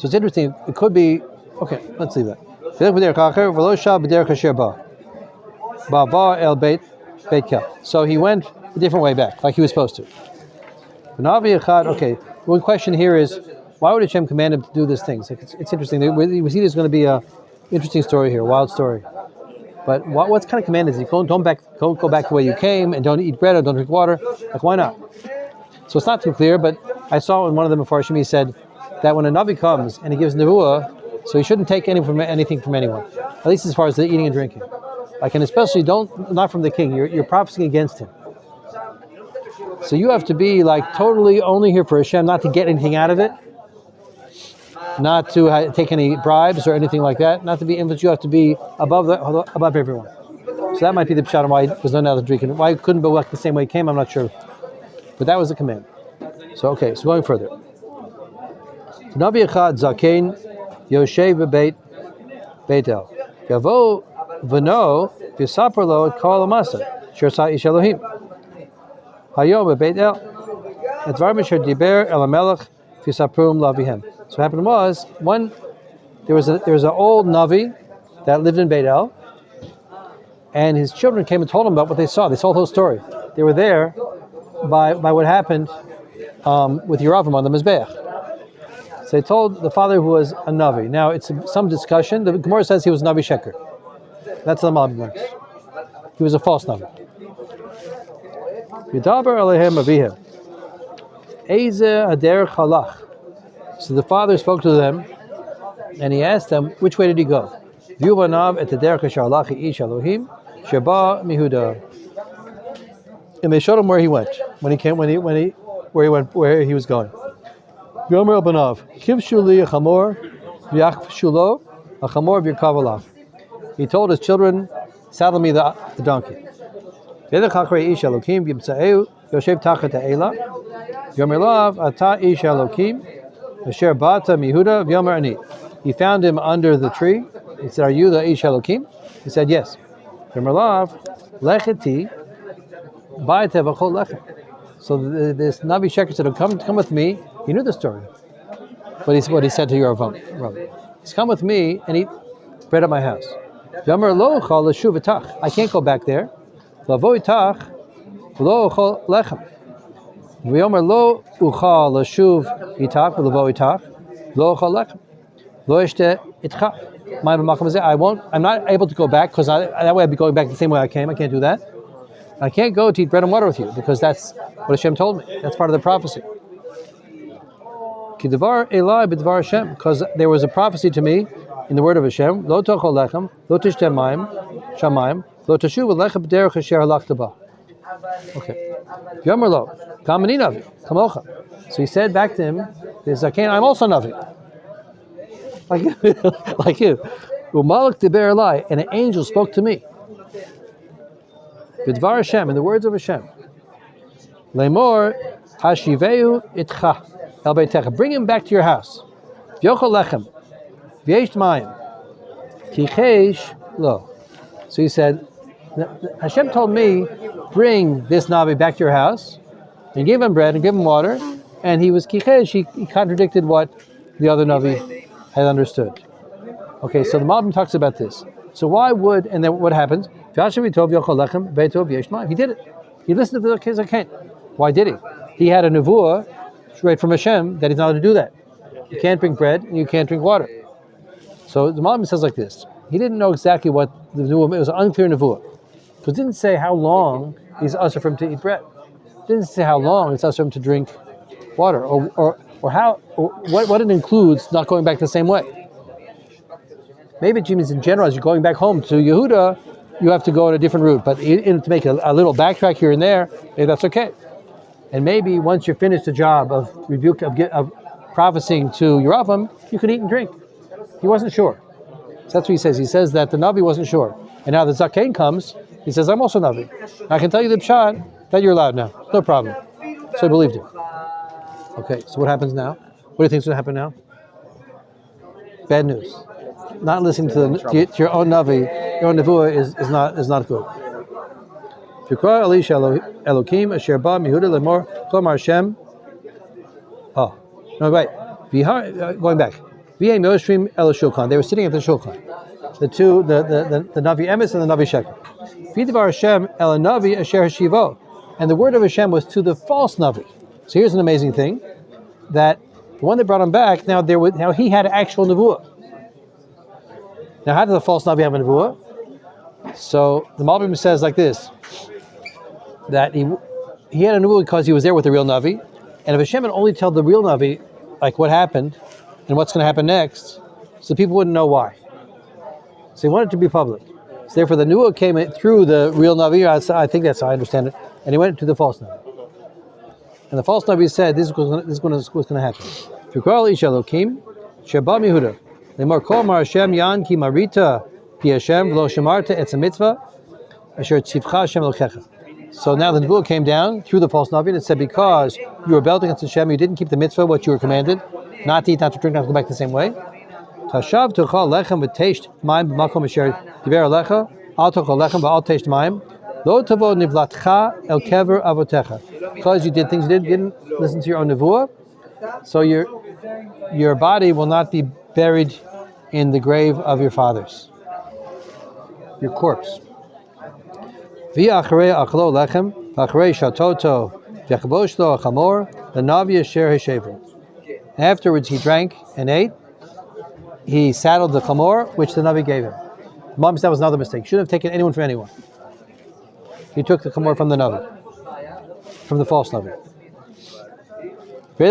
[SPEAKER 1] it's interesting. It could be, okay, let's leave that. So he went a different way back, like he was supposed to. Okay, one question here is, why would Hashem command him to do these things? It's interesting. We see there's going to be an interesting story here, a wild story. But what kind of command is he? Don't go back the way you came, and don't eat bread or don't drink water. Like, why not? So it's not too clear, but I saw in one of the Mefarshim, he said that when a Navi comes and he gives Nevuah, so he shouldn't take anything from anyone, at least as far as the eating and drinking. Like, and especially not from the king, you're prophesying against him. So you have to be like totally only here for Hashem, not to get anything out of it, not to take any bribes or anything like that, not to be influenced. You have to be above everyone. So that might be the pshat why there's no other drinking. Why he couldn't go back the same way he came, I'm not sure. But that was the command. So okay, so going further. Navi echad zakein yoshev beit el yavo v'no v'saper lo et kol amasa shirsa ish Elohim hayom beit el et dvar misher diber el hamelech v'saprum lavihem. So what happened was, there was an old Navi that lived in Beit El, and his children came and told him about what they saw. They told the whole story. They were there by what happened with Yeravam on the Mizbeach. So they told the father who was a Navi. Now, it's some discussion. The Gemara says he was Navi Sheker. That's the Malbim learns. He was a false Navi. Yidaber Alehem Avihem. Eze Ader Chalach. So the father spoke to them, and he asked them, which way did he go? V'yuvanav et Ader Kasharlachi Ish Elohim Sheba Mihuda. And they showed him where he went. When he where he was going. Yomer Banav, Kivshu li a chamor, v'yachvshu lo, a chamor v'yirkav alav. He told his children, saddle me the donkey. V'yedach hachrei ish Elokim v'yimtza'eu yoshev tachat ha'ela. Yomer lav ata ish Elokim asher bata mihuda v'yomer ani. He found him under the tree. He said, are you the ish Elokim? He said, yes. Yomer lav lecheti ba'ate v'chol lechem. So this Navi Sheker said, come with me. He knew the story. But what he said to your Rabbi. He's come with me and eat bread at my house. I can't go back there. I won't. I'm not able to go back because that way I'd be going back the same way I came. I can't do that. I can't go to eat bread and water with you because that's what Hashem told me. That's part of the prophecy. Because there was a prophecy to me in the word of Hashem. Lo tochol lechem, lo tishtem mayim, shamayim, lo teshuv lechem b'derech asher halachta ba. Okay. Yomer lo, kam ani navi, kamocha. So he said back to him, I'm also navi. Like you. Umalak diber elai, and an angel spoke to me. B'dvar Hashem, in the words of Hashem. Lemor hashiveu itcha. Bring him back to your house. V'yochel lechem, v'yesh mayim, kichesh lo. So he said, Hashem told me, bring this Navi back to your house, and give him bread and give him water, and he was kichesh. He contradicted what the other Navi had understood. Okay, so the Malbim talks about this. So why would, and then what happens? He did it. He listened to the Zaken. Why did he? He had a nevuah straight from Hashem that he's not allowed to do that. You can't drink bread and you can't drink water. So the Malbim says like this. He didn't know exactly what the nevuah meant. It was an unclear nevuah. Because it didn't say how long he's usher for him to eat bread. It didn't say how long it's usher for him to drink water or what it includes not going back the same way. Maybe it means in general, as you're going back home to Yehuda, you have to go on a different route. But to make a little backtrack here and there, that's okay. And maybe once you're finished the job of prophesying to Yeravam, you can eat and drink. He wasn't sure. So that's what he says. He says that the Navi wasn't sure. And now the Zaken comes, he says, I'm also Navi. I can tell you the Pshat that you're allowed now. No problem. So he believed him. Okay, so what happens now? What do you think is going to happen now? Bad news. Not listening to your own Navi, your own Nevuah is not good. Shukra Elisha Elokim Asher Ba Mihuda Lemor Klomar Hashem. Oh, no, right. Going back. V'yei Moshrim El Shulchan. They were sitting at the Shulchan. The Navi Emes and the Navi Sheker. V'yidavar Hashem El Navi Asher Hashivo. And the word of Hashem was to the false Navi. So here's an amazing thing, that the one that brought him back, now he had actual Nevuah. Now, how does the false Navi have a Nevuah? So the Malbim says like this, that he had a Nevuah because he was there with the real Navi, and if Hashem had only told the real Navi like what happened and what's going to happen next, so people wouldn't know why. So he wanted it to be public. So therefore the Nevuah came through the real Navi, I think that's how I understand it, and he went to the false Navi. And the false Navi said, this is what's going to happen. Shukral Ish Elokim, Sheba Mihuda. Lemor kol mar Hashem yan ki marita pi Hashem v'lo shemarta etz mitzvah asher tzivcha Hashem lokecha. So now the Nebuah came down through the false Navi and it said, because you rebelled against Hashem, you didn't keep the mitzvah, what you were commanded, not to eat, not to drink, not to go back the same way. Tashav tuchal lechem v'teish mayim b'makom asher diver alecha al tuchal lechem v'al teish mayim lo tavo nivlatcha el kever avotecha. Because you did things you didn't listen to your own Nebuah, so your body will not be buried in the grave of your fathers, your corpse. Afterwards he drank and ate. He saddled the chamor, which the Navi gave him. Mom said that was another mistake. He shouldn't have taken anyone from anyone. He took the chamor from the Navi, from the false Navi. What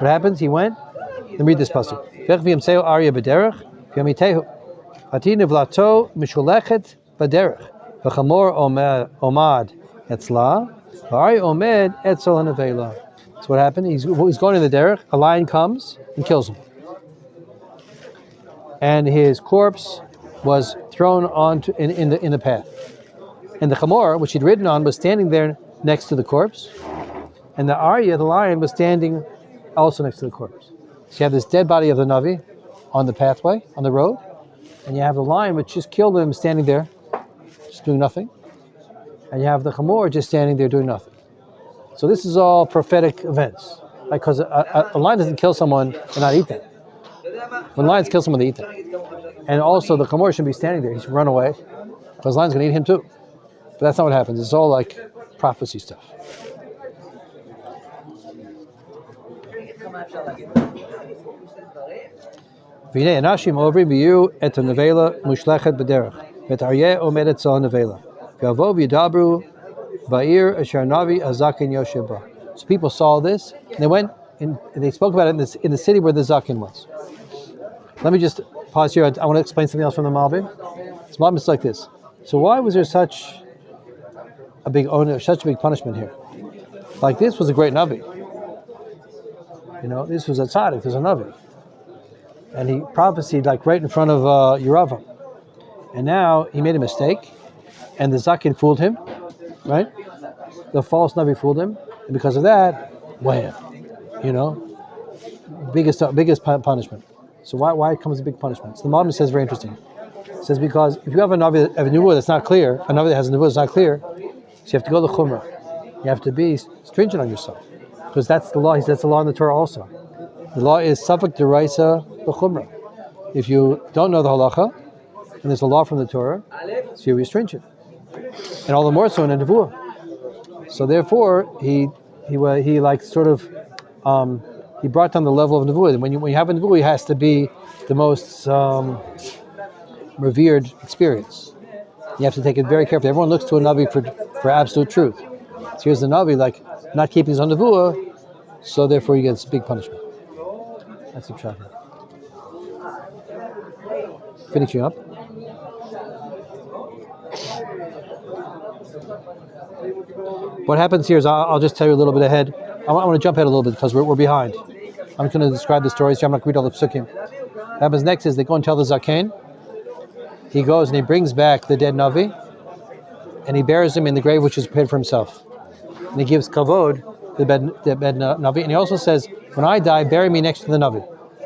[SPEAKER 1] happens? He went. Let me read this pasuk. So what happened? He's going in the derech. A lion comes and kills him, and his corpse was thrown onto in the path. And the chamor, which he'd ridden on, was standing there next to the corpse, and the Arya, the lion, was standing also next to the corpse. So you have this dead body of the Navi on the pathway, on the road, and you have the lion which just killed him standing there, just doing nothing, and you have the chamor just standing there doing nothing. So this is all prophetic events, because a lion doesn't kill someone and not eat them. When lions kill someone, they eat them. And also the chamor shouldn't be standing there; he should run away, because the lion's going to eat him too. But that's not what happens. It's all like prophecy stuff. והנה אנשים עוברים ויראו את הנבלה מושלכת בדרך, ואת אריה עומד אצל הנבלה, ויבואו וידברו בעיר אשר הנביא הזקן יושב בה. So people saw this, and they went and they spoke about it in the city where the zaken was. Let me just pause here. I want to explain something else from the Malbim. It's Malbim is like this. So why was there such a big punishment here? Like this was a great navi. You know, this was a tzaddik, there's a navi. And he prophesied like right in front of Yeravam. And now he made a mistake, and the zaken fooled him, right? The false navi fooled him, and because of that, wham! You know, biggest punishment. So why comes a big punishment? So the Malbim says very interesting. It says because if you have a navi, a nevuah that's not clear, a navi that has a nevuah that's not clear, so you have to go to chumrah. You have to be stringent on yourself, because that's the law. He says that's the law in the Torah also. The law is safek deraisa b'chumrah. If you don't know the halacha, and there's a law from the Torah, so you're stringent, and all the more so in a nevuah. So therefore, he like sort of he brought down the level of nevuah. And when you have a nevuah, it has to be the most revered experience. You have to take it very carefully. Everyone looks to a navi for absolute truth. So here's the navi like not keeping his own nevuah, so therefore he gets big punishment. That's the pshat. Finishing up. What happens here is I'll just tell you a little bit ahead. I want to jump ahead a little bit because we're behind. I'm just going to describe the stories here. I'm not going to read all the psukim. What happens next is they go and tell the zaken. He goes and he brings back the dead navi, and he buries him in the grave which is prepared for himself. And he gives kavod to the bed navi, and he also says, "When I die, bury me next to the navi,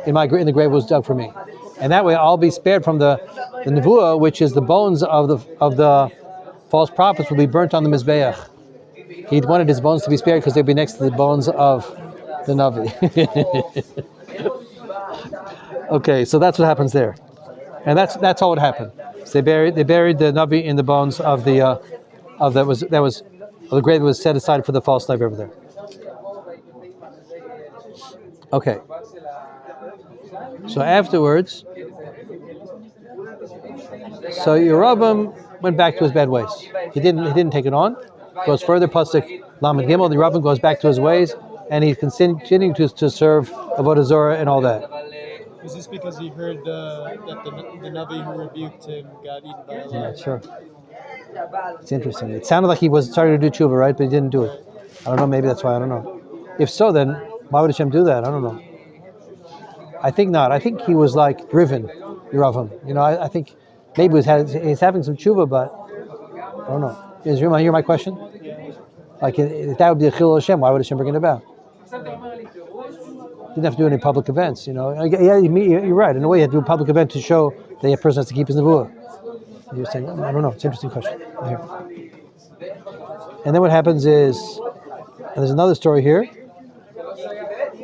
[SPEAKER 1] in the grave was dug for me, and that way I'll be spared from the nevuah, which is the bones of the false prophets will be burnt on the mizbeach." He wanted his bones to be spared because they'd be next to the bones of the navi. Okay, so that's what happens there, and that's all what happened. So they buried the navi in the bones of the grave that was set aside for the false navi over there. Okay. So afterwards, Yeravam went back to his bad ways. He didn't take it on. Goes further, pasuk Lamed Gimel. The Yeravam goes back to his ways, and he's continuing to serve Avodah Zorah and all that.
[SPEAKER 3] Is this because he heard that the navi who rebuked him got eaten by a lion?
[SPEAKER 1] Yeah, sure. It's interesting. It sounded like he was starting to do tshuva, right? But he didn't do it. I don't know. Maybe that's why. I don't know. If so, then why would Hashem do that? I don't know. I think not. I think he was like driven, Yeravam. You know, I think maybe he's having some tshuva, but I don't know. Is you hear my question? Like if that would be a chilul Hashem, why would Hashem bring it about? Didn't have to do any public events, you know. Yeah, you're right. In a way, you had to do a public event to show that a person has to keep his nevuah. You're saying, I don't know. It's an interesting question. And then what happens is, and there's another story here.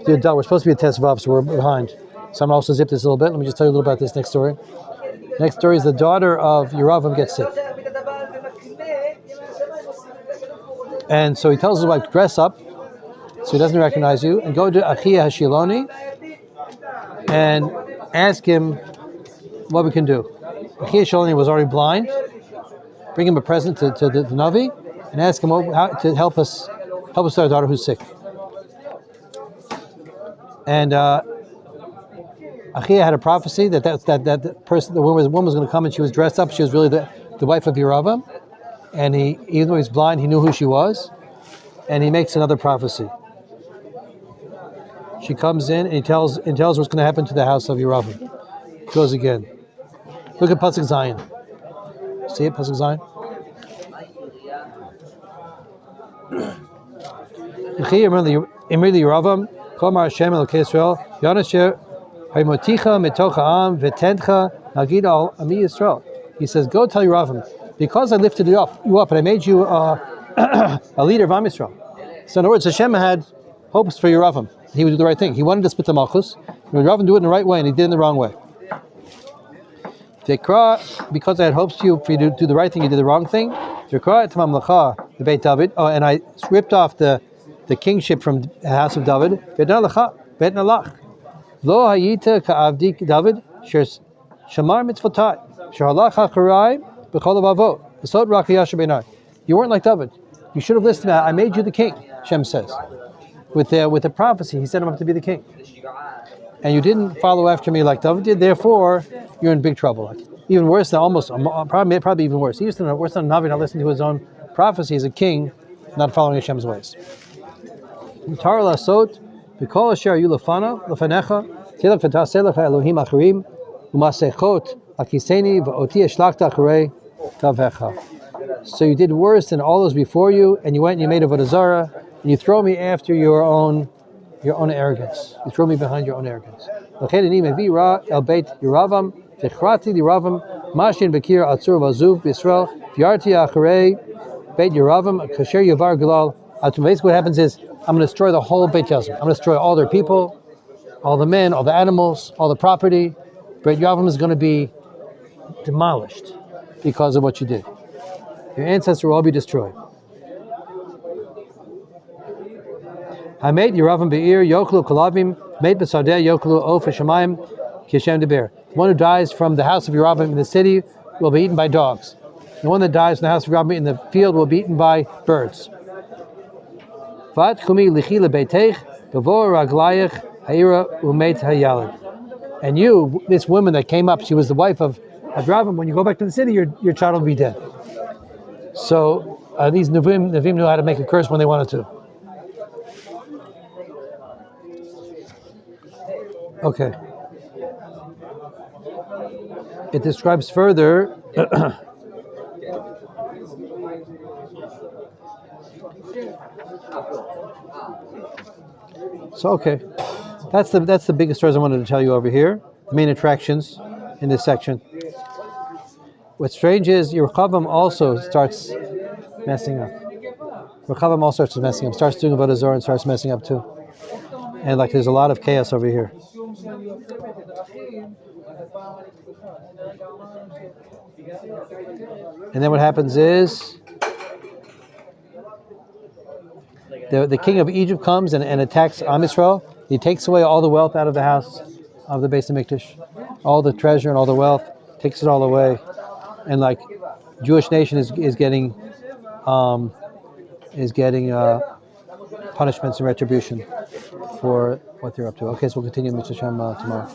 [SPEAKER 1] We're supposed to be a test vav, so we're behind. So I'm going to also zip this a little bit. Let me just tell you a little about this next story. Next story is the daughter of Yeravam gets sick. And so he tells his wife, dress up, so he doesn't recognize you, and go to Achia Hashiloni and ask him what we can do. Achia Hashiloni was already blind. Bring him a present to the Navi and ask him how to help us with our daughter who's sick. And Achia had a prophecy that person, the woman was going to come, and she was dressed up. She was really the wife of Yeravam. And even though he's blind, he knew who she was. and he makes another prophecy. She comes in and he tells what's going to happen to the house of Yeravim. He goes again. Look at Pasuk Zion. See it, Pasuk Zion? Imri Yeravim, Komar Hashem Elokei Yisrael, Yonasher Haymoticha Metocha Am V'Tentcha Nagid Al Ami Yisrael. He says, go tell Yeravim, because I lifted you up and I made you a leader of Am Yisrael. So in other words, Hashem had hopes for Yeravim. He would do the right thing. He wanted to split the Malchus. Yeravim do it in the right way, and he did it in the wrong way. Because I had hopes for you to do the right thing, you did the wrong thing. The Beit David. Oh, and I ripped off the kingship from the house of David. Lo hayita ka'avdi David shamar mitzvotai shehalach hacharai b'chol avavot v'sod rak yasher b'nai. You weren't like David. You should have listened. I made you the king. Shem says, with the prophecy, he set him up to be the king. And you didn't follow after me like David did. Therefore, you're in big trouble. Like, even worse than probably even worse. He used to know worse than a Navi not listening to his own prophecy as a king, not following Hashem's ways. Mutar lasot b'kol asher ayu lefanecha tilach v'taseh lecha Elohim acharim u'masechot akiseni v'oti eshlachta acharei tavecha. So you did worse than all those before you, and you went and you made a avodah zarah, and you throw me after your own arrogance. You throw me behind your own arrogance. L'chein ani mevi ra el beit Yeravam v'chrati liravam mashin bekir atzur v'azuv b'Yisrael v'yarti acharei beit Yeravam kasher yavar gilal. Basically what happens is, I'm going to destroy the whole Beit Yasmin. I'm going to destroy all their people, all the men, all the animals, all the property. Beit Yeravam is going to be demolished because of what you did. Your ancestors will all be destroyed. Hamed Yeravam Be'ir Yoklu Kalavim Made B'Sardeh Yoklu Of Hashemayim Kishem Deber. The one who dies from the house of Yeravam in the city will be eaten by dogs. The one that dies from the house of Yeravam in the field will be eaten by birds. And you, this woman that came up, she was the wife of Yeravam. When you go back to the city, your child will be dead. So these Nevi'im knew how to make a curse when they wanted to. Okay. It describes further. So okay, that's the biggest stories I wanted to tell you over here. The main attractions in this section. What's strange is Rechavam also starts messing up. Starts doing avodah zarah and starts messing up too. And like there's a lot of chaos over here. And then what happens is the king of Egypt comes and attacks Am Yisrael. He takes away all the wealth out of the house of the Beis Hamikdash, all the treasure and all the wealth, takes it all away, and like Jewish nation is getting punishments and retribution for what they're up to. Okay, so we'll continue Mitzvah Shem tomorrow.